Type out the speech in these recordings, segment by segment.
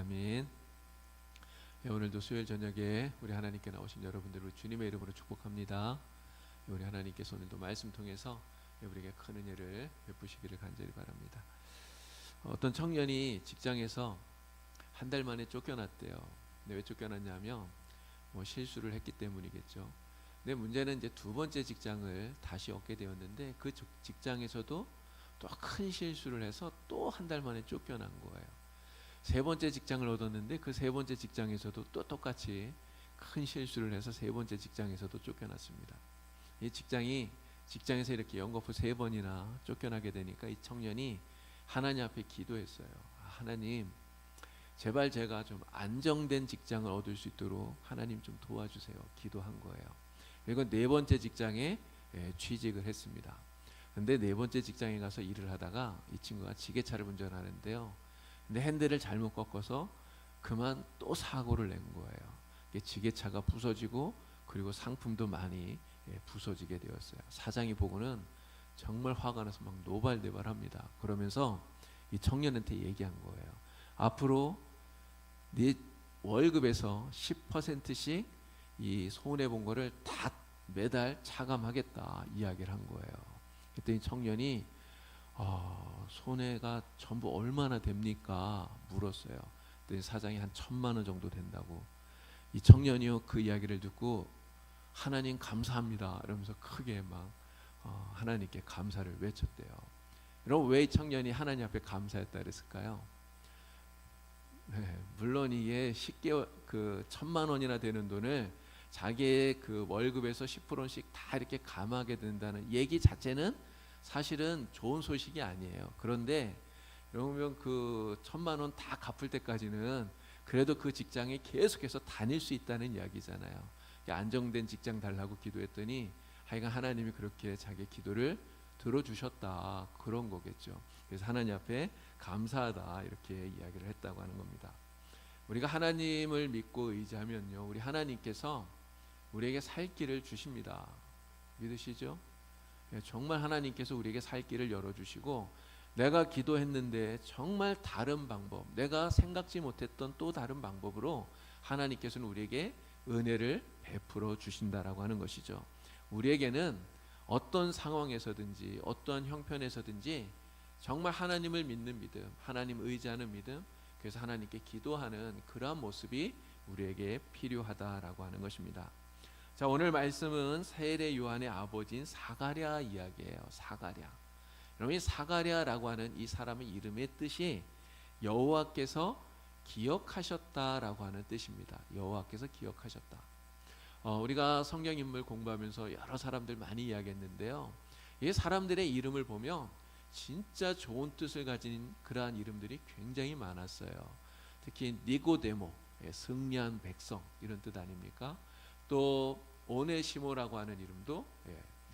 아멘. 오늘도 수요일 저녁에 우리 하나님께 나오신 여러분들을 주님의 이름으로 축복합니다. 우리 하나님께서 오늘도 말씀 통해서 우리에게 큰 은혜를 베푸시기를 간절히 바랍니다. 어떤 청년이 직장에서 한 달 만에 쫓겨났대요. 근데 왜 쫓겨났냐면 실수를 했기 때문이겠죠. 근데 문제는 이제 두 번째 직장을 다시 얻게 되었는데 그 직장에서도 또 큰 실수를 해서 또 한 달 만에 쫓겨난 거예요. 세 번째 직장을 얻었는데 그 세 번째 직장에서도 또 똑같이 큰 실수를 해서 세 번째 직장에서도 쫓겨났습니다. 이 직장에서 이렇게 연거푸 세 번이나 쫓겨나게 되니까 이 청년이 하나님 앞에 기도했어요. 하나님, 제발 제가 좀 안정된 직장을 얻을 수 있도록 하나님 좀 도와주세요. 기도한 거예요. 그리고 네 번째 직장에 취직을 했습니다. 근데 네 번째 직장에 가서 일을 하다가 이 친구가 지게차를 운전하는데요. 근데 핸들을 잘못 꺾어서 그만 또 사고를 낸 거예요. 지게차가 부서지고 그리고 상품도 많이 부서지게 되었어요. 사장이 보고는 정말 화가 나서 막 노발대발합니다. 그러면서 이 청년한테 얘기한 거예요. 앞으로 네 월급에서 10%씩 이 손해 본 거를 다 매달 차감하겠다 이야기를 한 거예요. 그랬더니 청년이 손해가 전부 얼마나 됩니까? 물었어요. 그랬더니 사장이 한 1,000만 원 정도 된다고. 이 청년이요 그 이야기를 듣고 하나님 감사합니다 이러면서 크게 막 하나님께 감사를 외쳤대요. 여러분, 왜 이 청년이 하나님 앞에 감사했다 그랬을까요? 물론 이게 쉽게 그 1,000만 원이나 되는 돈을 자기의 그 월급에서 10%씩 다 이렇게 감하게 된다는 얘기 자체는 사실은 좋은 소식이 아니에요. 그런데 여러분, 그 1,000만 원 다 갚을 때까지는 그래도 그 직장에 계속해서 다닐 수 있다는 이야기잖아요. 안정된 직장 달라고 기도했더니 하여간 하나님이 그렇게 자기 기도를 들어주셨다, 그런 거겠죠. 그래서 하나님 앞에 감사하다 이렇게 이야기를 했다고 하는 겁니다. 우리가 하나님을 믿고 의지하면요, 우리 하나님께서 우리에게 살 길을 주십니다. 믿으시죠? 정말 하나님께서 우리에게 살 길을 열어주시고, 내가 기도했는데 정말 다른 방법, 내가 생각지 못했던 또 다른 방법으로 하나님께서는 우리에게 은혜를 베풀어 주신다라고 하는 것이죠. 우리에게는 어떤 상황에서든지 어떤 형편에서든지 정말 하나님을 믿는 믿음, 하나님 의지하는 믿음, 그래서 하나님께 기도하는 그러한 모습이 우리에게 필요하다라고 하는 것입니다. 자, 오늘 말씀은 세례 요한의 아버지인 사가랴 이야기예요. 사가랴. 여러분, 이 사가랴라고 하는 이 사람의 이름의 뜻이 여호와께서 기억하셨다라고 하는 뜻입니다. 여호와께서 기억하셨다. 우리가 성경 인물 공부하면서 여러 사람들 많이 이야기했는데요. 이 사람들의 이름을 보면 진짜 좋은 뜻을 가진 그러한 이름들이 굉장히 많았어요. 특히 니고데모, 승리한 백성, 이런 뜻 아닙니까? 또 오네시모라고 하는 이름도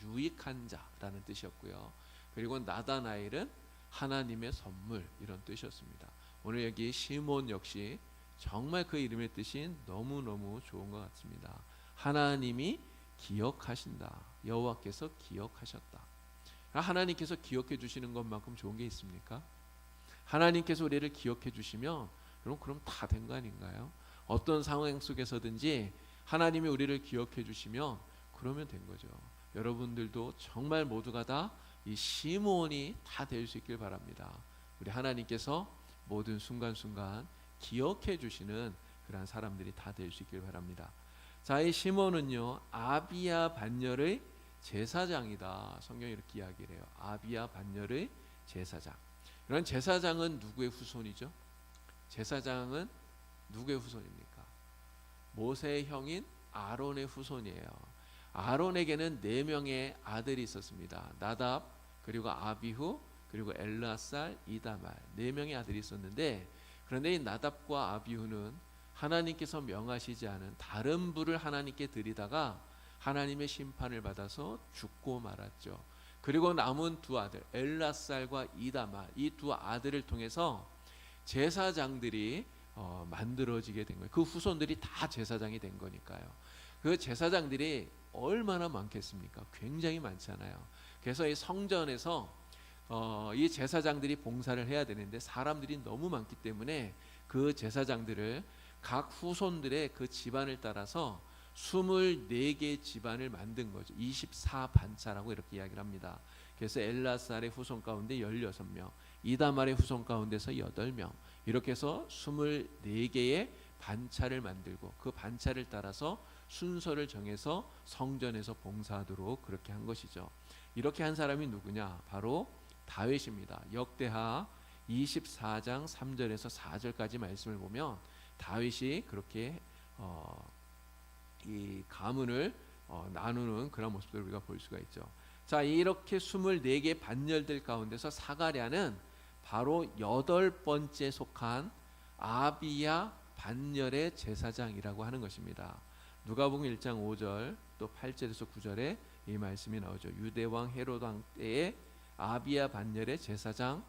유익한 자라는 뜻이었고요. 그리고 나다나엘은 하나님의 선물, 이런 뜻이었습니다. 오늘 여기 시몬 역시 정말 그 이름의 뜻이 너무너무 좋은 것 같습니다. 하나님이 기억하신다. 여호와께서 기억하셨다. 하나님께서 기억해 주시는 것만큼 좋은 게 있습니까? 하나님께서 우리를 기억해 주시면 그럼 다 된 거 아닌가요? 어떤 상황 속에서든지 하나님이 우리를 기억해 주시면 그러면 된 거죠. 여러분들도 정말 모두가 다 이 시몬이 다 될 수 있길 바랍니다. 우리 하나님께서 모든 순간순간 기억해 주시는 그러한 사람들이 다 될 수 있길 바랍니다. 자, 이 시몬은요, 아비야 반열의 제사장이다. 성경이 이렇게 이야기를 해요. 아비야 반열의 제사장. 그런 제사장은 누구의 후손이죠? 제사장은 누구의 후손입니까? 모세의 형인 아론의 후손이에요. 아론에게는 4명의 아들이 있었습니다. 나답, 그리고 아비후, 그리고 엘라살, 이다말, 4명의 아들이 있었는데, 그런데 이 나답과 아비후는 하나님께서 명하시지 않은 다른 불을 하나님께 드리다가 하나님의 심판을 받아서 죽고 말았죠. 그리고 남은 두 아들, 엘라살과 이다말, 이 두 아들을 통해서 제사장들이 만들어지게 된 거예요. 그 후손들이 다 제사장이 된 거니까요. 그 제사장들이 얼마나 많겠습니까? 굉장히 많잖아요. 그래서 이 성전에서 이 제사장들이 봉사를 해야 되는데 사람들이 너무 많기 때문에 그 제사장들을 각 후손들의 그 집안을 따라서 24개의 집안을 만든 거죠. 24반차라고 이렇게 이야기를 합니다. 그래서 엘라살의 후손 가운데 16명, 이다말의 후손 가운데서 8명, 이렇게 해서 24개의 반차를 만들고 그 반차를 따라서 순서를 정해서 성전에서 봉사하도록 그렇게 한 것이죠. 이렇게 한 사람이 누구냐? 바로 다윗입니다. 역대하 24장 3절에서 4절까지 말씀을 보면 다윗이 그렇게 이 가문을 나누는 그런 모습들을 우리가 볼 수가 있죠. 자, 이렇게 24개 반열들 가운데서 사가랴는 바로 8번째 속한 아비야 반열의 제사장이라고 하는 것입니다. 누가복음 1장 5절 또 8절에서 9절에 이 말씀이 나오죠. 유대왕 헤롯 왕 때에 아비야 반열의 제사장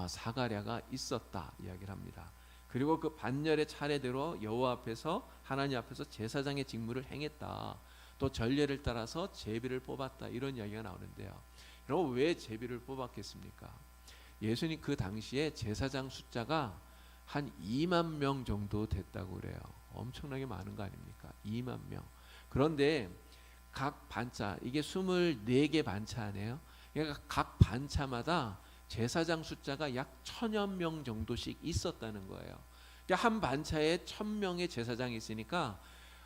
사가랴가 있었다 이야기를 합니다. 그리고 그 반열의 차례대로 여호와 앞에서 하나님 앞에서 제사장의 직무를 행했다. 또 전례를 따라서 제비를 뽑았다. 이런 이야기가 나오는데요. 여러분 왜 제비를 뽑았겠습니까? 예수님 그 당시에 제사장 숫자가 한 2만 명 정도 됐다고 그래요. 엄청나게 많은 거 아닙니까? 2만 명. 그런데 각 반차, 이게 24개 반차네요. 그러니까 각 반차마다 제사장 숫자가 약 1000여 명 정도씩 있었다는 거예요. 그러니까 한 반차에 1000명의 제사장이 있으니까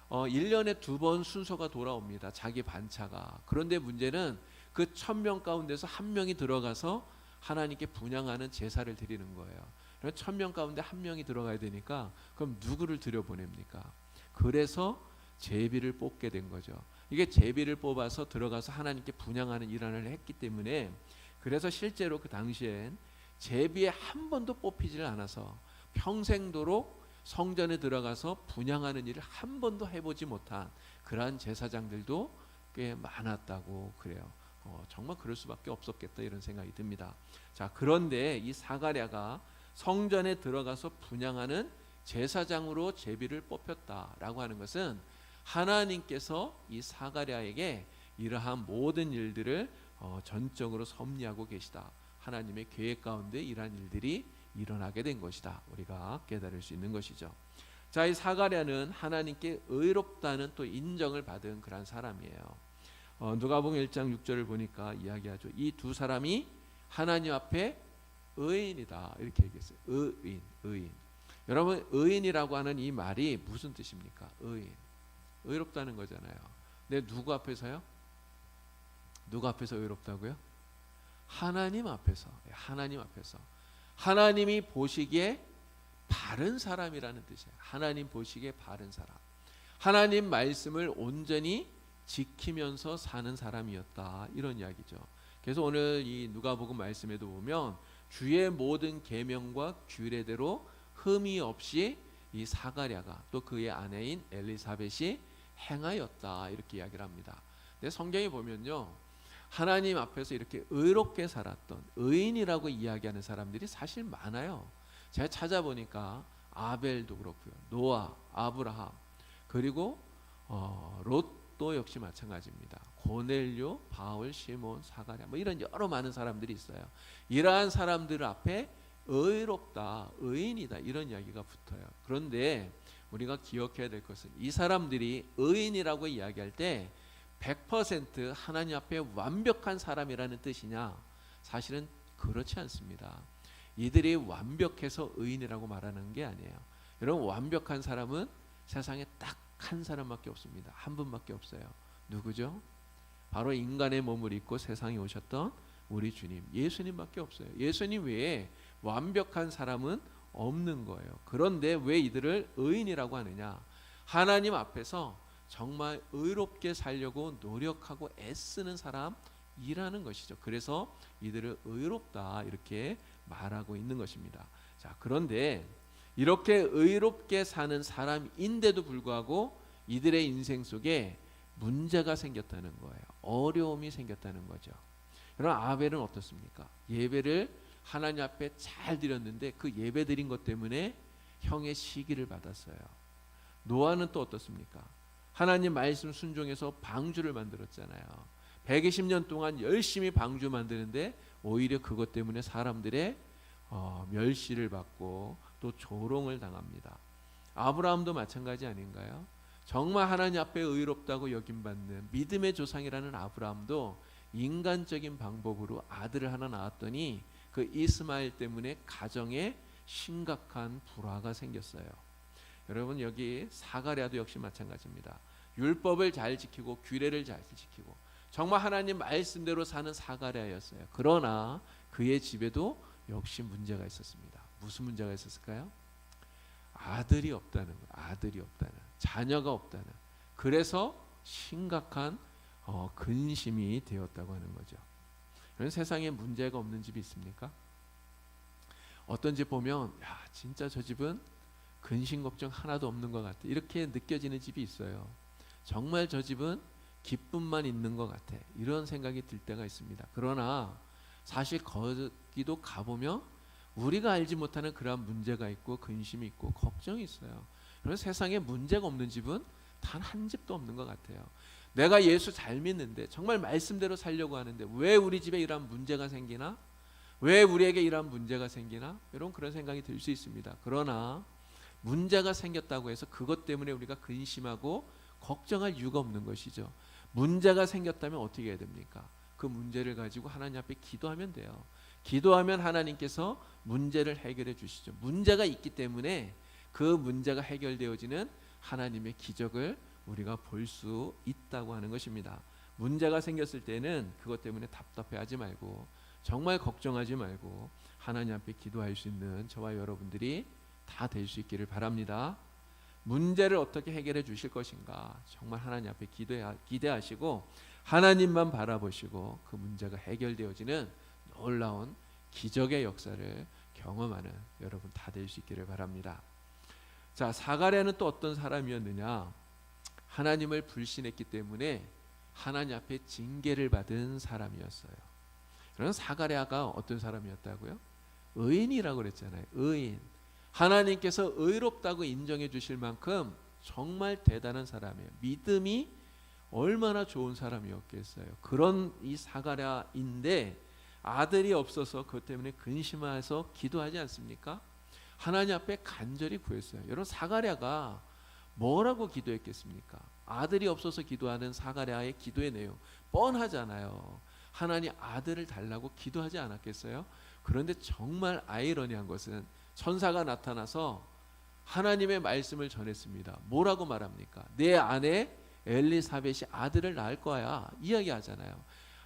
1년에 2번 순서가 돌아옵니다. 자기 반차가. 그런데 문제는 그 1000명 가운데서 한 명이 들어가서 하나님께 분향하는 제사를 드리는 거예요. 1000명 가운데 한 명이 들어가야 되니까 그럼 누구를 들여보냅니까? 그래서 제비를 뽑게 된 거죠. 이게 제비를 뽑아서 들어가서 하나님께 분향하는 일환을 했기 때문에 그래서 실제로 그 당시엔 제비에 한 번도 뽑히질 않아서 평생도록 성전에 들어가서 분향하는 일을 한 번도 해보지 못한 그러한 제사장들도 꽤 많았다고 그래요. 정말 그럴 수밖에 없었겠다 이런 생각이 듭니다. 자, 그런데 이 사가랴가 성전에 들어가서 분향하는 제사장으로 제비를 뽑혔다라고 하는 것은 하나님께서 이 사가랴에게 이러한 모든 일들을 전적으로 섭리하고 계시다. 하나님의 계획 가운데 이러한 일들이 일어나게 된 것이다. 우리가 깨달을 수 있는 것이죠. 자, 이 사가랴는 하나님께 의롭다는 또 인정을 받은 그런 사람이에요. 누가복음 1장 6절을 보니까 이야기하죠. 이 두 사람이 하나님 앞에 의인이다 이렇게 얘기했어요. 의인. 여러분 의인이라고 하는 이 말이 무슨 뜻입니까? 의인. 의롭다는 거잖아요. 근데 누구 앞에서요? 누구 앞에서 의롭다고요? 하나님 앞에서. 하나님 앞에서. 하나님이 보시기에 바른 사람이라는 뜻이에요. 하나님 보시기에 바른 사람. 하나님 말씀을 온전히 지키면서 사는 사람이었다. 이런 이야기죠. 그래서 오늘 이 누가복음 말씀에도 보면 주의 모든 계명과 규례대로 흠이 없이 이 사가랴가 또 그의 아내인 엘리사벳이 행하였다. 이렇게 이야기를 합니다. 근데 성경에 보면요. 하나님 앞에서 이렇게 의롭게 살았던 의인이라고 이야기하는 사람들이 사실 많아요. 제가 찾아보니까 아벨도 그렇고요. 노아, 아브라함, 그리고 롯도 역시 마찬가지입니다. 고넬료, 바울, 시몬, 사가랴 뭐 이런 여러 많은 사람들이 있어요. 이러한 사람들 앞에 의롭다, 의인이다 이런 이야기가 붙어요. 그런데 우리가 기억해야 될 것은 이 사람들이 의인이라고 이야기할 때 100% 하나님 앞에 완벽한 사람이라는 뜻이냐? 사실은 그렇지 않습니다. 이들이 완벽해서 의인이라고 말하는 게 아니에요. 여러분 완벽한 사람은 세상에 딱 한 사람밖에 없습니다. 한 분밖에 없어요. 누구죠? 바로 인간의 몸을 입고 세상에 오셨던 우리 주님 예수님밖에 없어요. 예수님 외에 완벽한 사람은 없는 거예요. 그런데 왜 이들을 의인이라고 하느냐? 하나님 앞에서 정말 의롭게 살려고 노력하고 애쓰는 사람이라는 것이죠. 그래서 이들을 의롭다 이렇게 말하고 있는 것입니다. 자, 그런데 이렇게 의롭게 사는 사람인데도 불구하고 이들의 인생 속에 문제가 생겼다는 거예요. 어려움이 생겼다는 거죠. 여러분 아벨은 어떻습니까? 예배를 하나님 앞에 잘 드렸는데 그 예배 드린 것 때문에 형의 시기를 받았어요. 노아는 또 어떻습니까? 하나님 말씀 순종해서 방주를 만들었잖아요. 120년 동안 열심히 방주 만드는데 오히려 그것 때문에 사람들의 멸시를 받고 또 조롱을 당합니다. 아브라함도 마찬가지 아닌가요? 정말 하나님 앞에 의롭다고 여김받는 믿음의 조상이라는 아브라함도 인간적인 방법으로 아들을 하나 낳았더니 그 이스마엘 때문에 가정에 심각한 불화가 생겼어요. 여러분, 여기 사가랴도 역시 마찬가지입니다. 율법을 잘 지키고 규례를 잘 지키고 정말 하나님 말씀대로 사는 사가랴였어요. 그러나 그의 집에도 역시 문제가 있었습니다. 무슨 문제가 있었을까요? 아들이 없다는 거예요. 아들이 없다는, 자녀가 없다는. 그래서 심각한 근심이 되었다고 하는 거죠. 세상에 문제가 없는 집이 있습니까? 어떤 집 보면 야, 진짜 저 집은 근심 걱정 하나도 없는 것 같아, 이렇게 느껴지는 집이 있어요. 정말 저 집은 기쁨만 있는 것 같아, 이런 생각이 들 때가 있습니다. 그러나 사실 거기도 가보면 우리가 알지 못하는 그러한 문제가 있고 근심이 있고 걱정이 있어요. 그래서 세상에 문제가 없는 집은 단 한 집도 없는 것 같아요. 내가 예수 잘 믿는데 정말 말씀대로 살려고 하는데 왜 우리 집에 이러한 문제가 생기나? 왜 우리에게 이러한 문제가 생기나? 여러분, 그런 생각이 들 수 있습니다. 그러나 문제가 생겼다고 해서 그것 때문에 우리가 근심하고 걱정할 이유가 없는 것이죠. 문제가 생겼다면 어떻게 해야 됩니까? 그 문제를 가지고 하나님 앞에 기도하면 돼요. 기도하면 하나님께서 문제를 해결해 주시죠. 문제가 있기 때문에 그 문제가 해결되어지는 하나님의 기적을 우리가 볼 수 있다고 하는 것입니다. 문제가 생겼을 때는 그것 때문에 답답해하지 말고 정말 걱정하지 말고 하나님 앞에 기도할 수 있는 저와 여러분들이 다 될 수 있기를 바랍니다. 문제를 어떻게 해결해 주실 것인가 정말 하나님 앞에 기대하시고 하나님만 바라보시고 그 문제가 해결되어지는 놀라운 기적의 역사를 경험하는 여러분 다 될 수 있기를 바랍니다. 자, 사가랴는 또 어떤 사람이었느냐? 하나님을 불신했기 때문에 하나님 앞에 징계를 받은 사람이었어요. 그런 사가랴가 어떤 사람이었다고요? 의인이라고 그랬잖아요. 의인. 하나님께서 의롭다고 인정해 주실 만큼 정말 대단한 사람이에요. 믿음이 얼마나 좋은 사람이었겠어요. 그런 이 사가랴인데 아들이 없어서 그것 때문에 근심해서 기도하지 않습니까? 하나님 앞에 간절히 구했어요. 여러분, 사가랴가 뭐라고 기도했겠습니까? 아들이 없어서 기도하는 사가랴의 기도의 내용 뻔하잖아요. 하나님 아들을 달라고 기도하지 않았겠어요? 그런데 정말 아이러니한 것은 천사가 나타나서 하나님의 말씀을 전했습니다. 뭐라고 말합니까? 내 아내 엘리사벳이 아들을 낳을 거야, 이야기하잖아요.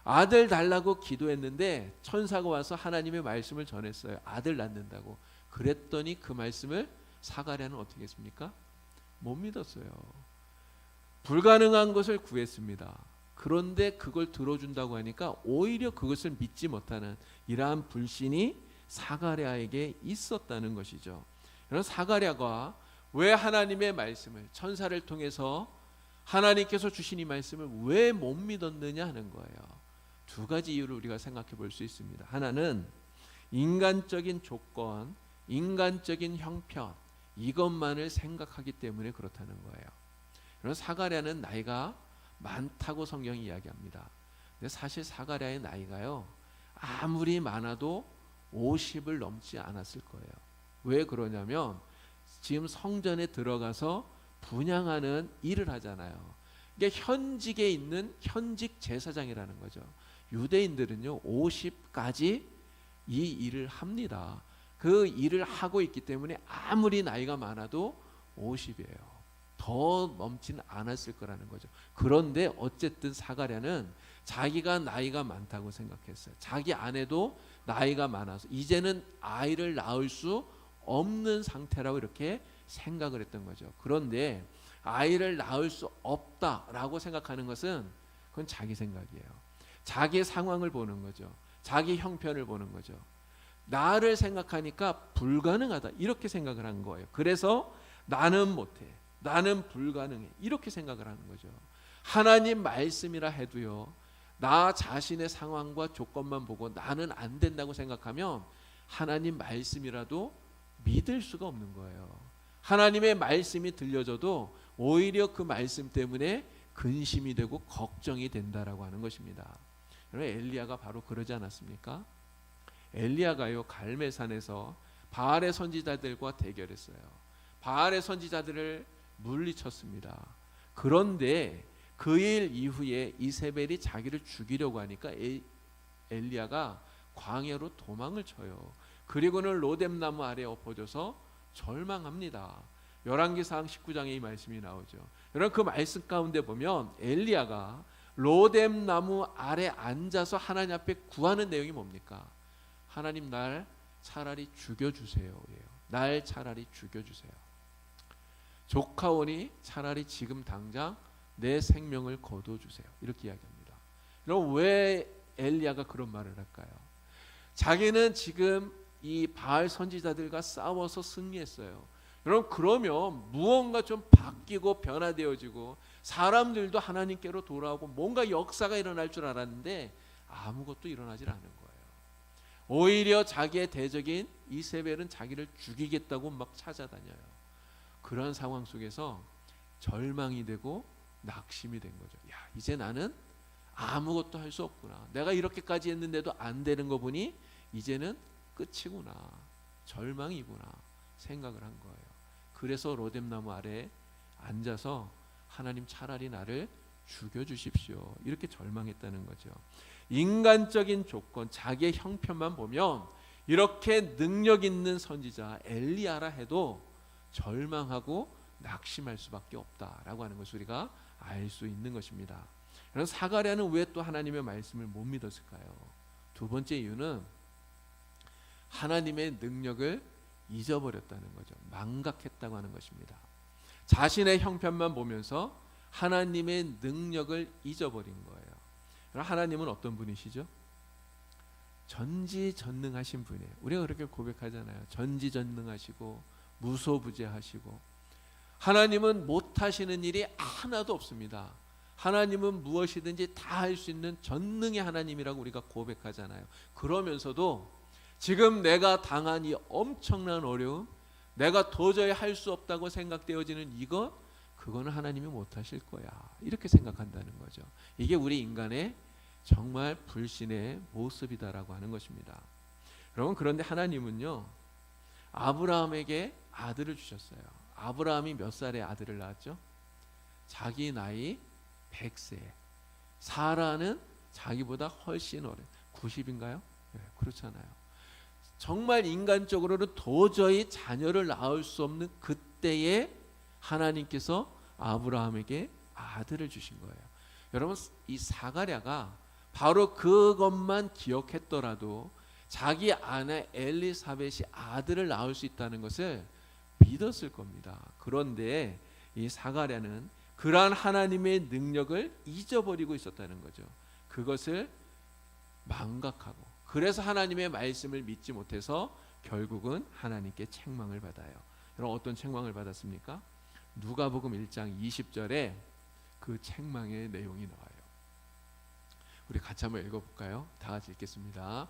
아들 달라고 기도했는데 천사가 와서 하나님의 말씀을 전했어요. 아들 낳는다고. 그랬더니 그 말씀을 사가랴는 어떻게 했습니까? 못 믿었어요. 불가능한 것을 구했습니다. 그런데 그걸 들어준다고 하니까 오히려 그것을 믿지 못하는 이러한 불신이 사가랴에게 있었다는 것이죠. 그런 사가랴가 왜 하나님의 말씀을 천사를 통해서 하나님께서 주신 이 말씀을 왜 못 믿었느냐 하는 거예요. 두 가지 이유를 우리가 생각해 볼 수 있습니다. 하나는 인간적인 조건, 인간적인 형편, 이것만을 생각하기 때문에 그렇다는 거예요. 그런 사가랴는 나이가 많다고 성경이 이야기합니다. 근데 사실 사가랴의 나이가요, 아무리 많아도 50을 넘지 않았을 거예요. 왜 그러냐면 지금 성전에 들어가서 분향하는 일을 하잖아요. 이게 현직에 있는 현직 제사장이라는 거죠. 유대인들은요 50까지 이 일을 합니다. 그 일을 하고 있기 때문에 아무리 나이가 많아도 50이에요. 더 넘지는 않았을 거라는 거죠. 그런데 어쨌든 사가랴는 자기가 나이가 많다고 생각했어요. 자기 아내도 나이가 많아서 이제는 아이를 낳을 수 없는 상태라고 이렇게 생각을 했던 거죠. 그런데 아이를 낳을 수 없다라고 생각하는 것은 그건 자기 생각이에요. 자기 상황을 보는 거죠. 자기 형편을 보는 거죠. 나를 생각하니까 불가능하다 이렇게 생각을 한 거예요. 그래서 나는 못해, 나는 불가능해 이렇게 생각을 하는 거죠. 하나님 말씀이라 해도요, 나 자신의 상황과 조건만 보고 나는 안 된다고 생각하면 하나님 말씀이라도 믿을 수가 없는 거예요. 하나님의 말씀이 들려줘도 오히려 그 말씀 때문에 근심이 되고 걱정이 된다라고 하는 것입니다. 엘리야가 바로 그러지 않았습니까? 엘리야가요 갈멜산에서 바알의 선지자들과 대결했어요. 바알의 선지자들을 물리쳤습니다. 그런데 그 일 이후에 이세벨이 자기를 죽이려고 하니까 엘리야가 광야로 도망을 쳐요. 그리고는 로뎀나무 아래에 엎어져서 절망합니다. 열왕기상 19장에 이 말씀이 나오죠. 여러분 그 말씀 가운데 보면 엘리야가 로뎀나무 아래 앉아서 하나님 앞에 구하는 내용이 뭡니까? 하나님 날 차라리 죽여주세요. 날 차라리 죽여주세요. 조카오니 차라리 지금 당장 내 생명을 거둬주세요. 이렇게 이야기합니다. 그럼 왜 엘리야가 그런 말을 할까요? 자기는 지금 이 바알 선지자들과 싸워서 승리했어요. 여러분 그러면 무언가 좀 바뀌고 변화되어지고 사람들도 하나님께로 돌아오고 뭔가 역사가 일어날 줄 알았는데 아무것도 일어나질 않은 거예요. 오히려 자기의 대적인 이세벨은 자기를 죽이겠다고 막 찾아다녀요. 그런 상황 속에서 절망이 되고 낙심이 된 거죠. 야, 이제 나는 아무것도 할 수 없구나. 내가 이렇게까지 했는데도 안 되는 거 보니 이제는 끝이구나. 절망이구나 생각을 한 거예요. 그래서 로뎀나무 아래에 앉아서 하나님 차라리 나를 죽여주십시오. 이렇게 절망했다는 거죠. 인간적인 조건, 자기의 형편만 보면 이렇게 능력 있는 선지자 엘리야라 해도 절망하고 낙심할 수밖에 없다라고 하는 것을 우리가 알 수 있는 것입니다. 그래서 사가랴는 왜 또 하나님의 말씀을 못 믿었을까요? 두 번째 이유는 하나님의 능력을 잊어버렸다는 거죠. 망각했다고 하는 것입니다. 자신의 형편만 보면서 하나님의 능력을 잊어버린 거예요. 그럼 하나님은 어떤 분이시죠? 전지전능하신 분이에요. 우리가 그렇게 고백하잖아요. 전지전능하시고 무소부재하시고 하나님은 못하시는 일이 하나도 없습니다. 하나님은 무엇이든지 다 할 수 있는 전능의 하나님이라고 우리가 고백하잖아요. 그러면서도 지금 내가 당한 이 엄청난 어려움, 내가 도저히 할 수 없다고 생각되어지는 이것, 그거는 하나님이 못하실 거야. 이렇게 생각한다는 거죠. 이게 우리 인간의 정말 불신의 모습이다라고 하는 것입니다. 여러분 그런데 하나님은요 아브라함에게 아들을 주셨어요. 아브라함이 몇 살에 아들을 낳았죠? 자기 나이 100세. 사라는 자기보다 훨씬 어린 90인가요? 네, 그렇잖아요. 정말 인간적으로는 도저히 자녀를 낳을 수 없는 그때에 하나님께서 아브라함에게 아들을 주신 거예요. 여러분 이 사가랴가 바로 그것만 기억했더라도 자기 아내 엘리사벳이 아들을 낳을 수 있다는 것을 믿었을 겁니다. 그런데 이 사가랴는 그러한 하나님의 능력을 잊어버리고 있었다는 거죠. 그것을 망각하고 그래서 하나님의 말씀을 믿지 못해서 결국은 하나님께 책망을 받아요. 여러분 어떤 책망을 받았습니까? 누가복음 1장 20절에 그 책망의 내용이 나와요. 우리 같이 한번 읽어볼까요? 다 같이 읽겠습니다.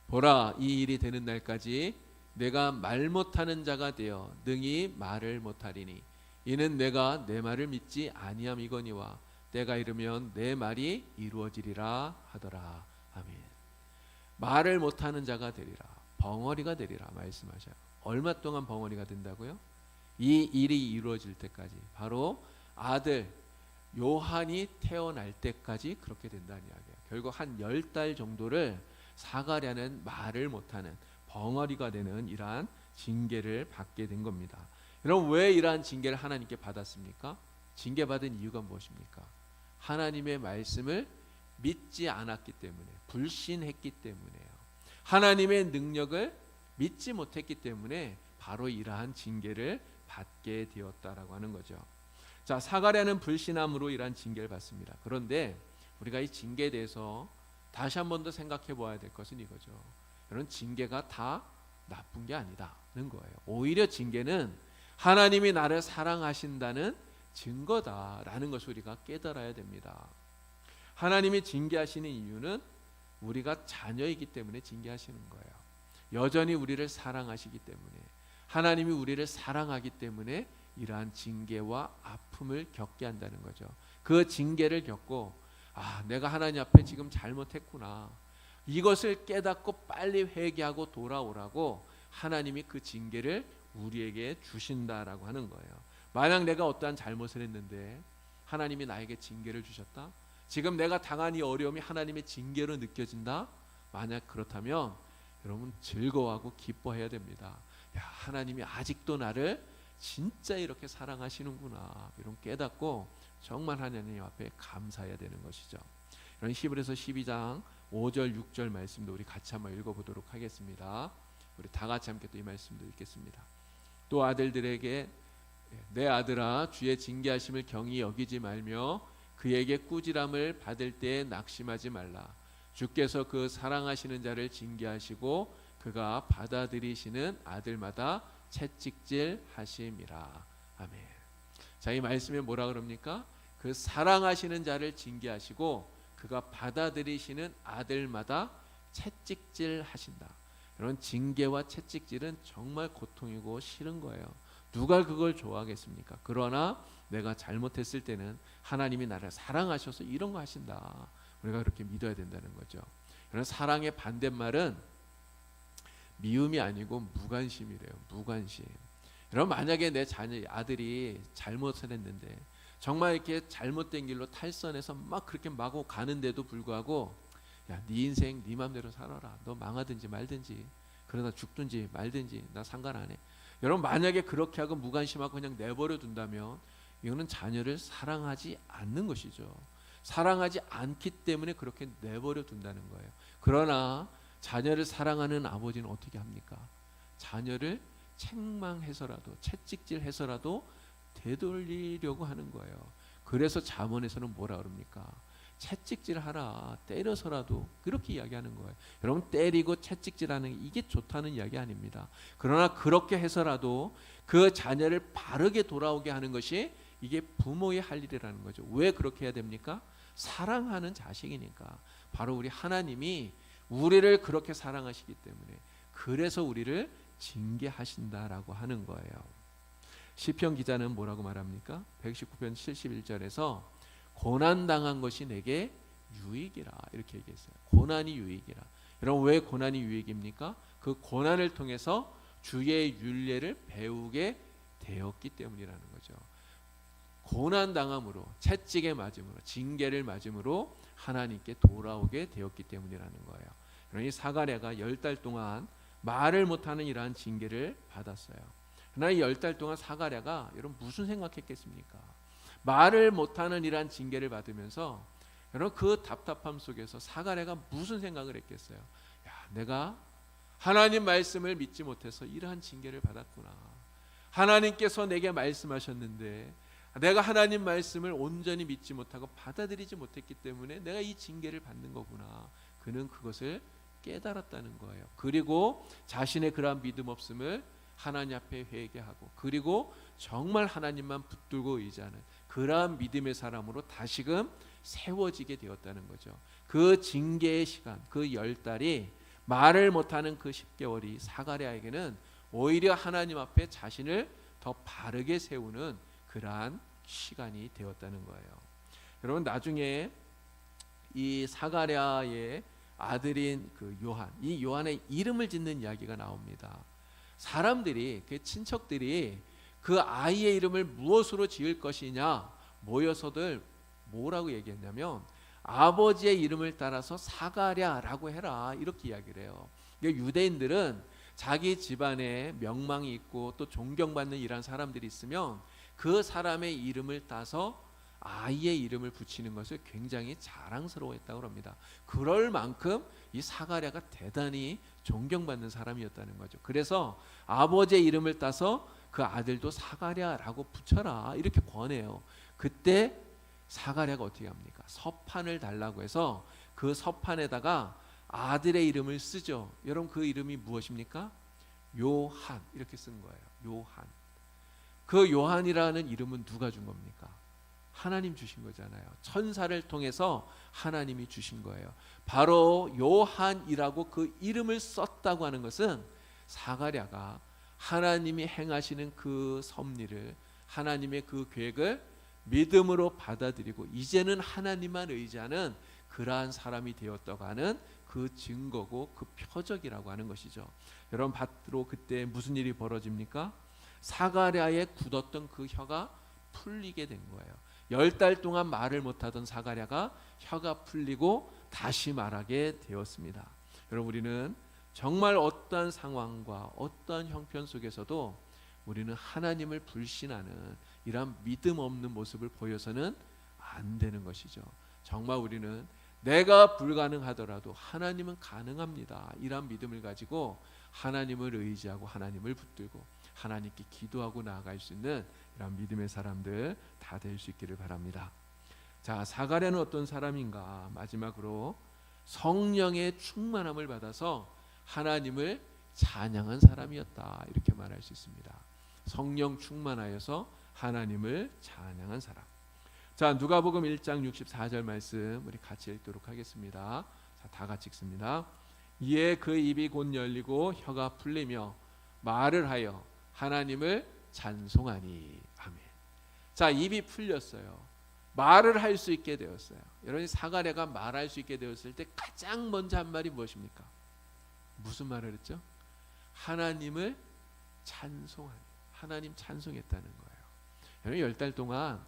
보라, 이 일이 되는 날까지 내가 말 못하는 자가 되어 능히 말을 못하리니 이는 내가 내 말을 믿지 아니함이거니와 때가 이르면 내 말이 이루어지리라 하더라. 아멘. 말을 못하는 자가 되리라, 벙어리가 되리라 말씀하셔요. 얼마 동안 벙어리가 된다고요? 이 일이 이루어질 때까지, 바로 아들 요한이 태어날 때까지 그렇게 된다는 이야기예요. 결국 한 10달 정도를 사가랴는 말을 못하는 벙어리가 되는 이러한 징계를 받게 된 겁니다. 여러분 왜 이러한 징계를 하나님께 받았습니까? 징계받은 이유가 무엇입니까? 하나님의 말씀을 믿지 않았기 때문에, 불신했기 때문에요. 하나님의 능력을 믿지 못했기 때문에 바로 이러한 징계를 받게 되었다라고 하는 거죠. 자, 사가랴는 불신함으로 이러한 징계를 받습니다. 그런데 우리가 이 징계에 대해서 다시 한 번 더 생각해 보아야 될 것은 이거죠. 여러분 징계가 다 나쁜 게 아니다는 거예요. 오히려 징계는 하나님이 나를 사랑하신다는 증거다라는 것을 우리가 깨달아야 됩니다. 하나님이 징계하시는 이유는 우리가 자녀이기 때문에 징계하시는 거예요. 여전히 우리를 사랑하시기 때문에, 하나님이 우리를 사랑하기 때문에 이러한 징계와 아픔을 겪게 한다는 거죠. 그 징계를 겪고 내가 하나님 앞에 지금 잘못했구나, 이것을 깨닫고 빨리 회개하고 돌아오라고 하나님이 그 징계를 우리에게 주신다라고 하는 거예요. 만약 내가 어떠한 잘못을 했는데 하나님이 나에게 징계를 주셨다. 지금 내가 당한 이 어려움이 하나님의 징계로 느껴진다. 만약 그렇다면 여러분 즐거워하고 기뻐해야 됩니다. 야, 하나님이 아직도 나를 진짜 이렇게 사랑하시는구나. 이런 깨닫고 정말 하나님 앞에 감사해야 되는 것이죠. 이런 히브리서 12장 5절 6절 말씀도 우리 같이 한번 읽어보도록 하겠습니다. 우리 다 같이 함께 또 이 말씀도 읽겠습니다. 또 아들들에게 내 아들아 주의 징계하심을 경히 여기지 말며 그에게 꾸지람을 받을 때에 낙심하지 말라. 주께서 그 사랑하시는 자를 징계하시고 그가 받아들이시는 아들마다 채찍질 하심이라. 아멘. 자, 이 말씀에 뭐라 그럽니까? 그 사랑하시는 자를 징계하시고 그가 받아들이시는 아들마다 채찍질 하신다. 이런 징계와 채찍질은 정말 고통이고 싫은 거예요. 누가 그걸 좋아하겠습니까? 그러나 내가 잘못했을 때는 하나님이 나를 사랑하셔서 이런 거 하신다. 우리가 그렇게 믿어야 된다는 거죠. 이런 사랑의 반대말은 미움이 아니고 무관심이래요. 무관심. 여러분 만약에 내 자녀 아들이 잘못을 했는데 정말 이렇게 잘못된 길로 탈선해서 막 그렇게 마구 가는데도 불구하고 야, 네 인생 네 맘대로 살아라. 너 망하든지 말든지 그러다 죽든지 말든지 나 상관 안 해. 여러분 만약에 그렇게 하고 무관심하고 그냥 내버려 둔다면 이거는 자녀를 사랑하지 않는 것이죠. 사랑하지 않기 때문에 그렇게 내버려 둔다는 거예요. 그러나 자녀를 사랑하는 아버지는 어떻게 합니까? 자녀를 책망해서라도 채찍질해서라도 되돌리려고 하는 거예요. 그래서 잠언에서는 뭐라 그럽니까? 채찍질하라, 때려서라도 그렇게 이야기하는 거예요. 여러분 때리고 채찍질하는 이게 좋다는 이야기 아닙니다. 그러나 그렇게 해서라도 그 자녀를 바르게 돌아오게 하는 것이 이게 부모의 할 일이라는 거죠. 왜 그렇게 해야 됩니까? 사랑하는 자식이니까. 바로 우리 하나님이 우리를 그렇게 사랑하시기 때문에 그래서 우리를 징계하신다라고 하는 거예요. 시편 기자는 뭐라고 말합니까? 119편 71절에서 고난당한 것이 내게 유익이라 이렇게 얘기했어요. 고난이 유익이라. 여러분 왜 고난이 유익입니까? 그 고난을 통해서 주의 율례를 배우게 되었기 때문이라는 거죠. 고난당함으로 채찍에 맞음으로 징계를 맞음으로 하나님께 돌아오게 되었기 때문이라는 거예요. 그러니 사가랴가 10달 동안 말을 못하는 이러한 징계를 받았어요. 그러나 이 10달 동안 사가랴가 여러분 무슨 생각했겠습니까? 말을 못하는 이러한 징계를 받으면서 여러분 그 답답함 속에서 사가랴가 무슨 생각을 했겠어요? 야, 내가 하나님 말씀을 믿지 못해서 이러한 징계를 받았구나. 하나님께서 내게 말씀하셨는데 내가 하나님 말씀을 온전히 믿지 못하고 받아들이지 못했기 때문에 내가 이 징계를 받는 거구나. 그는 그것을 깨달았다는 거예요. 그리고 자신의 그러한 믿음 없음을 하나님 앞에 회개하고 그리고 정말 하나님만 붙들고 의지하는 그러한 믿음의 사람으로 다시금 세워지게 되었다는 거죠. 그 징계의 시간, 그 10달이 말을 못하는 그 10개월이 사가랴에게는 오히려 하나님 앞에 자신을 더 바르게 세우는 그러한 시간이 되었다는 거예요. 여러분 나중에 이 사가랴의 아들인 그 요한, 이 요한의 이름을 짓는 이야기가 나옵니다. 사람들이 그 친척들이 그 아이의 이름을 무엇으로 지을 것이냐 모여서들 뭐라고 얘기했냐면 아버지의 이름을 따라서 사가랴라고 해라 이렇게 이야기를 해요. 유대인들은 자기 집안에 명망이 있고 또 존경받는 이런 사람들이 있으면 그 사람의 이름을 따서 아이의 이름을 붙이는 것을 굉장히 자랑스러워했다고 합니다. 그럴 만큼 이 사가랴가 대단히 존경받는 사람이었다는 거죠. 그래서 아버지의 이름을 따서 그 아들도 사가랴라고 붙여라 이렇게 권해요. 그때 사가랴가 어떻게 합니까? 서판을 달라고 해서 그 서판에다가 아들의 이름을 쓰죠. 여러분 그 이름이 무엇입니까? 요한 이렇게 쓴 거예요. 요한. 그 요한이라는 이름은 누가 준 겁니까? 하나님 주신 거잖아요. 천사를 통해서 하나님이 주신 거예요. 바로 요한이라고 그 이름을 썼다고 하는 것은 사가랴가 하나님이 행하시는 그 섭리를 하나님의 그 계획을 믿음으로 받아들이고 이제는 하나님만 의지하는 그러한 사람이 되었다고 하는 그 증거고 그 표적이라고 하는 것이죠. 여러분 바로 그때 무슨 일이 벌어집니까? 사가랴의 굳었던 그 혀가 풀리게 된 거예요. 10달 동안 말을 못하던 사가랴가 혀가 풀리고 다시 말하게 되었습니다. 여러분 우리는 정말 어떠한 상황과 어떠한 형편 속에서도 우리는 하나님을 불신하는 이런 믿음 없는 모습을 보여서는 안 되는 것이죠. 정말 우리는 내가 불가능하더라도 하나님은 가능합니다. 이런 믿음을 가지고 하나님을 의지하고 하나님을 붙들고 하나님께 기도하고 나아갈 수 있는 이런 믿음의 사람들 다 될 수 있기를 바랍니다. 자, 사가랴는 어떤 사람인가? 마지막으로 성령의 충만함을 받아서 하나님을 찬양한 사람이었다. 이렇게 말할 수 있습니다. 성령 충만하여서 하나님을 찬양한 사람. 자, 누가복음 1장 64절 말씀 우리 같이 읽도록 하겠습니다. 자, 다 같이 읽습니다. 이에 그 입이 곧 열리고 혀가 풀리며 말을 하여 하나님을 찬송하니. 아멘. 자, 입이 풀렸어요. 말을 할 수 있게 되었어요. 여러분 사가랴가 말할 수 있게 되었을 때 가장 먼저 한 말이 무엇입니까? 무슨 말을 했죠? 하나님을 찬송하니. 하나님 찬송했다는 거예요. 여러분 10달 동안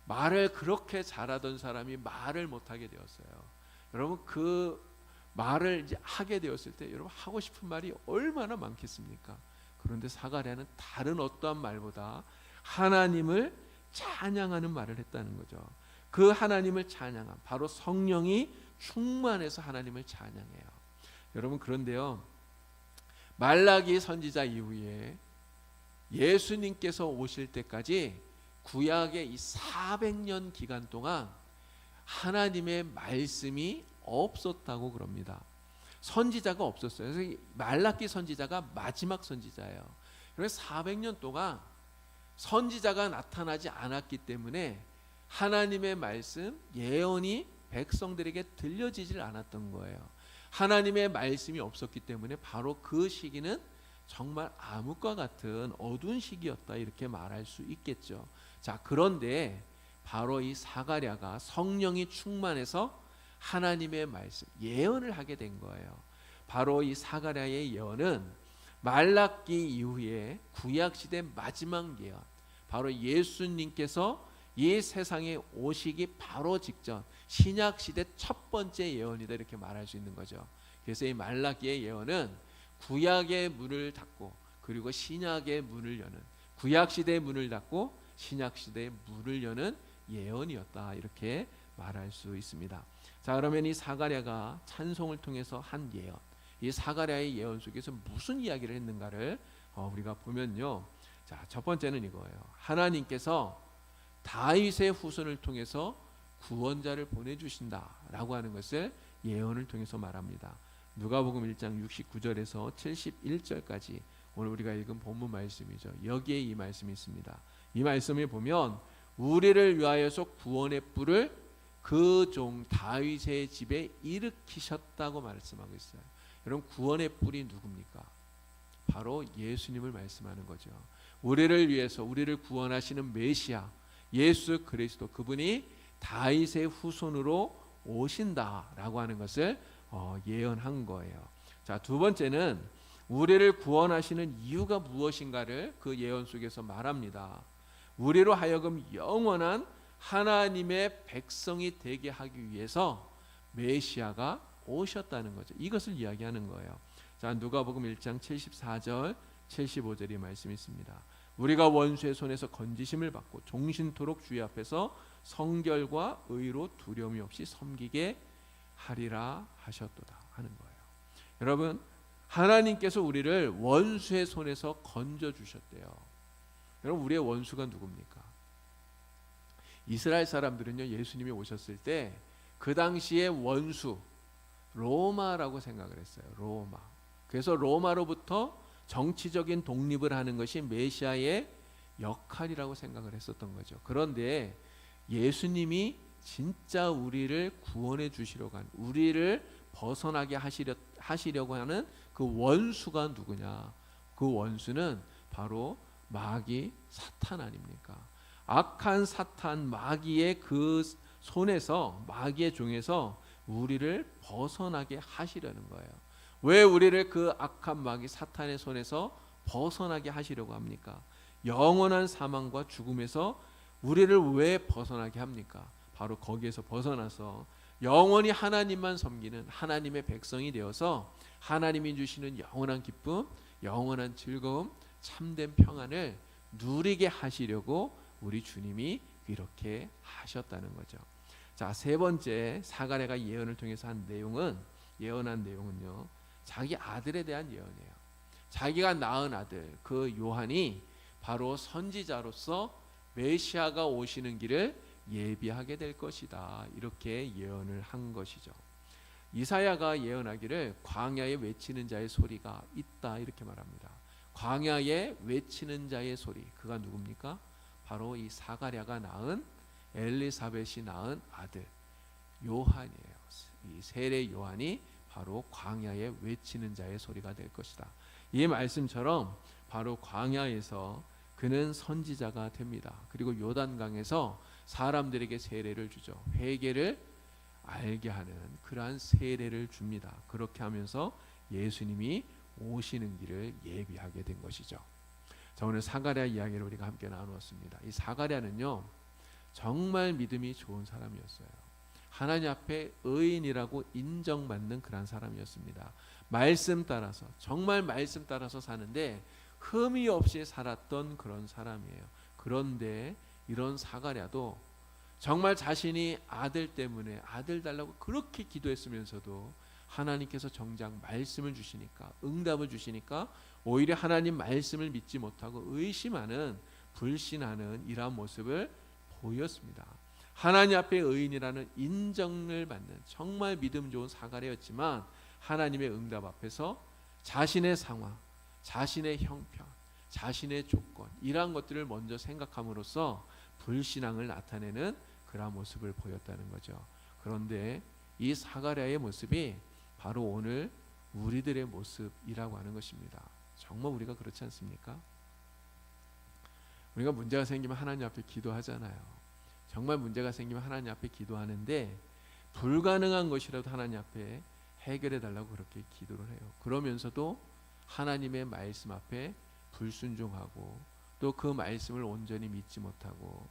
말을 그렇게 잘하던 사람이 말을 못하게 되었어요. 여러분 그 말을 이제 하게 되었을 때 여러분 하고 싶은 말이 얼마나 많겠습니까? 그런데 사가랴는 다른 어떠한 말보다 하나님을 찬양하는 말을 했다는 거죠. 그 하나님을 찬양함, 바로 성령이 충만해서 하나님을 찬양해요. 여러분 그런데요, 말라기 선지자 이후에 예수님께서 오실 때까지 구약의 이 400년 기간 동안 하나님의 말씀이 없었다고 그럽니다. 선지자가 없었어요. 그래서 말라기 선지자가 마지막 선지자예요. 그래서 400년 동안 선지자가 나타나지 않았기 때문에 하나님의 말씀, 예언이 백성들에게 들려지질 않았던 거예요. 하나님의 말씀이 없었기 때문에 바로 그 시기는 정말 암흑과 같은 어두운 시기였다 이렇게 말할 수 있겠죠. 자, 그런데 바로 이 사가랴가 성령이 충만해서 하나님의 말씀, 예언을 하게 된 거예요. 바로 이 사가랴의 예언은 말라기 이후에 구약시대 마지막 예언, 바로 예수님께서 이 세상에 오시기 바로 직전 신약시대 첫 번째 예언이다 이렇게 말할 수 있는 거죠. 그래서 이 말라기의 예언은 구약의 문을 닫고 그리고 신약의 문을 여는, 구약시대의 문을 닫고 신약시대의 문을 여는 예언이었다 이렇게 말할 수 있습니다. 자, 그러면 이 사가랴가 찬송을 통해서 한 예언, 이 사가랴의 예언 속에서 무슨 이야기를 했는가를 우리가 보면요, 자, 첫 번째는 이거예요. 하나님께서 다윗의 후손을 통해서 구원자를 보내주신다라고 하는 것을 예언을 통해서 말합니다. 누가복음 1장 69절에서 71절까지 오늘 우리가 읽은 본문 말씀이죠. 여기에 이 말씀이 있습니다. 이 말씀을 보면 우리를 위하여서 구원의 뿔을 그 종 다윗의 집에 일으키셨다고 말씀하고 있어요. 여러분 구원의 뿔이 누굽니까? 바로 예수님을 말씀하는 거죠. 우리를 위해서 우리를 구원하시는 메시아 예수 그리스도, 그분이 다윗의 후손으로 오신다라고 하는 것을 예언한 거예요. 자, 두 번째는 우리를 구원하시는 이유가 무엇인가를 그 예언 속에서 말합니다. 우리로 하여금 영원한 하나님의 백성이 되게 하기 위해서 메시아가 오셨다는 거죠. 이것을 이야기하는 거예요. 자, 누가복음 1장 74절 75절의 말씀이 있습니다. 우리가 원수의 손에서 건지심을 받고 종신토록 주의 앞에서 성결과 의로 두려움이 없이 섬기게 하리라 하셨도다 하는 거예요. 여러분 하나님께서 우리를 원수의 손에서 건져 주셨대요. 여러분 우리의 원수가 누굽니까? 이스라엘 사람들은요, 예수님이 오셨을 때 그 당시의 원수 로마라고 생각을 했어요. 로마. 그래서 로마로부터 정치적인 독립을 하는 것이 메시아의 역할이라고 생각을 했었던 거죠. 그런데 예수님이 진짜 우리를 구원해 주시려고 하는, 우리를 벗어나게 하시려고 하는 그 원수가 누구냐? 그 원수는 바로 마귀 사탄 아닙니까? 악한 사탄 마귀의 그 손에서, 마귀의 종에서 우리를 벗어나게 하시려는 거예요. 왜 우리를 그 악한 마귀 사탄의 손에서 벗어나게 하시려고 합니까? 영원한 사망과 죽음에서 우리를 왜 벗어나게 합니까? 바로 거기에서 벗어나서 영원히 하나님만 섬기는 하나님의 백성이 되어서 하나님이 주시는 영원한 기쁨, 영원한 즐거움, 참된 평안을 누리게 하시려고 우리 주님이 이렇게 하셨다는 거죠. 자, 세 번째 사가랴가 예언을 통해서 예언한 내용은요, 자기 아들에 대한 예언이에요. 자기가 낳은 아들 그 요한이 바로 선지자로서 메시아가 오시는 길을 예비하게 될 것이다, 이렇게 예언을 한 것이죠. 이사야가 예언하기를 광야에 외치는 자의 소리가 있다, 이렇게 말합니다. 광야에 외치는 자의 소리, 그가 누굽니까? 바로 이 사가랴가 낳은, 엘리사벳이 낳은 아들 요한이에요. 이 세례 요한이 바로 광야에 외치는 자의 소리가 될 것이다. 이 말씀처럼 바로 광야에서 그는 선지자가 됩니다. 그리고 요단강에서 사람들에게 세례를 주죠. 회개를 알게 하는 그러한 세례를 줍니다. 그렇게 하면서 예수님이 오시는 길을 예비하게 된 것이죠. 자, 오늘 사가랴 이야기를 우리가 함께 나누었습니다. 이 사가랴는요, 정말 믿음이 좋은 사람이었어요. 하나님 앞에 의인이라고 인정받는 그런 사람이었습니다. 말씀 따라서, 정말 말씀 따라서 사는데 흠이 없이 살았던 그런 사람이에요. 그런데 이런 사가랴도 정말 자신이 아들 때문에 아들 달라고 그렇게 기도했으면서도 하나님께서 정작 말씀을 주시니까, 응답을 주시니까 오히려 하나님 말씀을 믿지 못하고 의심하는, 불신하는 이러한 모습을 보였습니다. 하나님 앞에 의인이라는 인정을 받는 정말 믿음 좋은 사가랴였지만 하나님의 응답 앞에서 자신의 상황, 자신의 형편, 자신의 조건, 이러한 것들을 먼저 생각함으로써 불신앙을 나타내는 그러한 모습을 보였다는 거죠. 그런데 이 사가랴의 모습이 바로 오늘 우리들의 모습이라고 하는 것입니다. 정말 우리가 그렇지 않습니까? 우리가 문제가 생기면 하나님 앞에 기도하잖아요. 정말 문제가 생기면 하나님 앞에 기도하는데 불가능한 것이라도 하나님 앞에 해결해 달라고 그렇게 기도를 해요. 그러면서도 하나님의 말씀 앞에 불순종하고 또 그 말씀을 온전히 믿지 못하고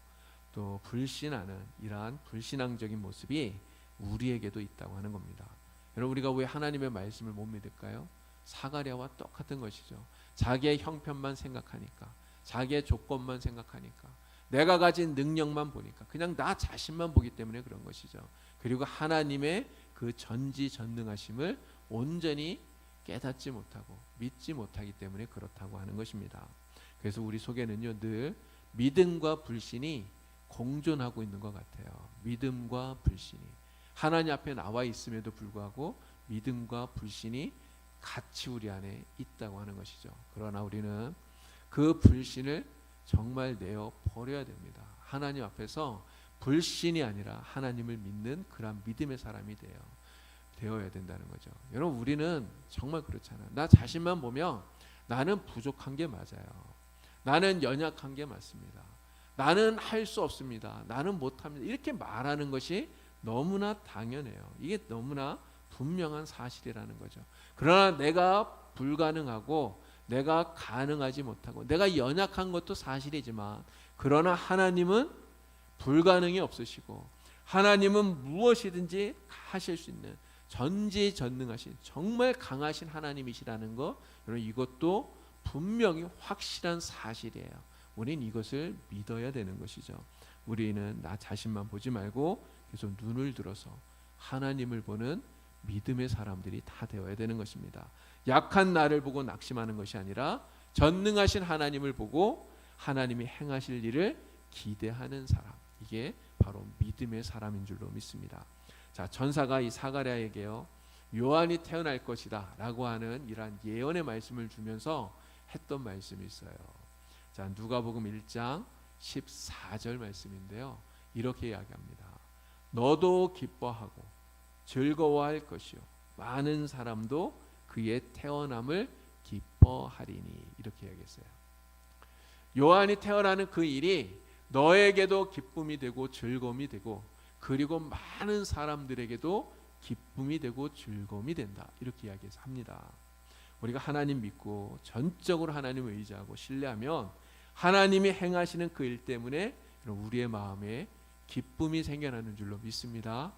또 불신하는 이러한 불신앙적인 모습이 우리에게도 있다고 하는 겁니다. 여러분, 우리가 왜 하나님의 말씀을 못 믿을까요? 사가랴와 똑같은 것이죠. 자기의 형편만 생각하니까, 자기의 조건만 생각하니까, 내가 가진 능력만 보니까, 그냥 나 자신만 보기 때문에 그런 것이죠. 그리고 하나님의 그 전지전능하심을 온전히 깨닫지 못하고 믿지 못하기 때문에 그렇다고 하는 것입니다. 그래서 우리 속에는요, 늘 믿음과 불신이 공존하고 있는 것 같아요. 믿음과 불신이 하나님 앞에 나와 있음에도 불구하고 믿음과 불신이 같이 우리 안에 있다고 하는 것이죠. 그러나 우리는 그 불신을 정말 내어 버려야 됩니다. 하나님 앞에서 불신이 아니라 하나님을 믿는 그런 믿음의 사람이 되어야 된다는 거죠. 여러분, 우리는 정말 그렇잖아요. 나 자신만 보면 나는 부족한 게 맞아요. 나는 연약한 게 맞습니다. 나는 할 수 없습니다. 나는 못합니다. 이렇게 말하는 것이 너무나 당연해요. 이게 너무나 분명한 사실이라는 거죠. 그러나 내가 불가능하고 내가 가능하지 못하고 내가 연약한 것도 사실이지만, 그러나 하나님은 불가능이 없으시고 하나님은 무엇이든지 하실 수 있는 전지전능하신 정말 강하신 하나님이시라는 것, 여러분, 이것도 분명히 확실한 사실이에요. 우리는 이것을 믿어야 되는 것이죠. 우리는 나 자신만 보지 말고 계속 눈을 들어서 하나님을 보는 믿음의 사람들이 다 되어야 되는 것입니다. 약한 나를 보고 낙심하는 것이 아니라 전능하신 하나님을 보고 하나님이 행하실 일을 기대하는 사람, 이게 바로 믿음의 사람인 줄로 믿습니다. 자, 전사가 이 사가랴에게요, 요한이 태어날 것이다 라고 하는 이러한 예언의 말씀을 주면서 했던 말씀이 있어요. 자, 누가복음 1장 14절 말씀인데요, 이렇게 이야기합니다. 너도 기뻐하고 즐거워할 것이요 많은 사람도 그의 태어남을 기뻐하리니, 이렇게 이야기했어요. 요한이 태어나는 그 일이 너에게도 기쁨이 되고 즐거움이 되고, 그리고 많은 사람들에게도 기쁨이 되고 즐거움이 된다. 이렇게 이야기해서 합니다. 우리가 하나님 믿고 전적으로 하나님을 의지하고 신뢰하면 하나님이 행하시는 그 일 때문에 우리의 마음에 기쁨이 생겨나는 줄로 믿습니다.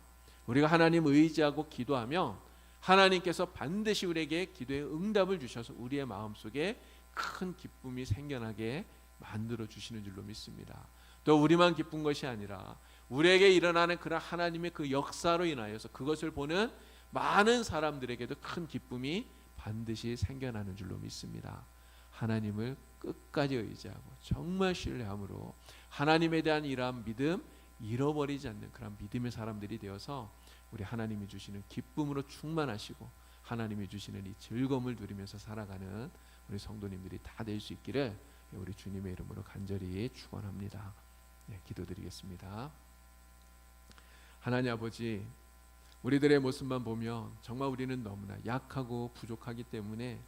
우리가 하나님 의지하고 기도하면 하나님께서 반드시 우리에게 기도의 응답을 주셔서 우리의 마음속에 큰 기쁨이 생겨나게 만들어 주시는 줄로 믿습니다. 또 우리만 기쁜 것이 아니라 우리에게 일어나는 그런 하나님의 그 역사로 인하여서 그것을 보는 많은 사람들에게도 큰 기쁨이 반드시 생겨나는 줄로 믿습니다. 하나님을 끝까지 의지하고 정말 신뢰함으로 하나님에 대한 이러한 믿음 잃어버리지 않는 그런 믿음의 사람들이 되어서 우리 하나님이 주시는 기쁨으로 충만하시고 하나님이 주시는 이 즐거움을 누리면서 살아가는 우리 성도님들이 다 될 수 있기를 우리 주님의 이름으로 간절히 축원합니다. 기도드리겠습니다. 하나님 아버지, 우리들의 모습만 보면 정말 우리는 너무나 약하고 부족하기 때문에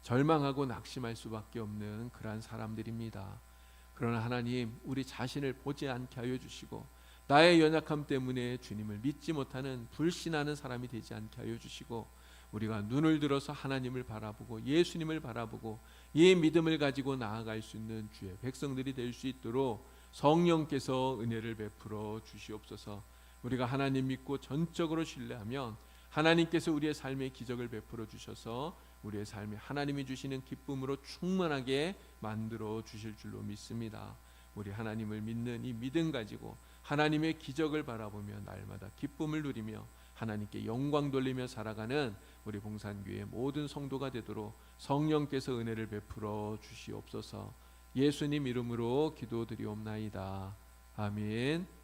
절망하고 낙심할 수밖에 없는 그러한 사람들입니다. 그러나 하나님, 우리 자신을 보지 않게 하여 주시고 나의 연약함 때문에 주님을 믿지 못하는 불신하는 사람이 되지 않게 하여 주시고 우리가 눈을 들어서 하나님을 바라보고 예수님을 바라보고 이 믿음을 가지고 나아갈 수 있는 주의 백성들이 될 수 있도록 성령께서 은혜를 베풀어 주시옵소서. 우리가 하나님 믿고 전적으로 신뢰하면 하나님께서 우리의 삶에 기적을 베풀어 주셔서 우리의 삶이 하나님이 주시는 기쁨으로 충만하게 만들어 주실 줄로 믿습니다. 우리 하나님을 믿는 이 믿음 가지고 하나님의 기적을 바라보며 날마다 기쁨을 누리며 하나님께 영광 돌리며 살아가는 우리 봉산교회 모든 성도가 되도록 성령께서 은혜를 베풀어 주시옵소서. 예수님 이름으로 기도드리옵나이다. 아멘.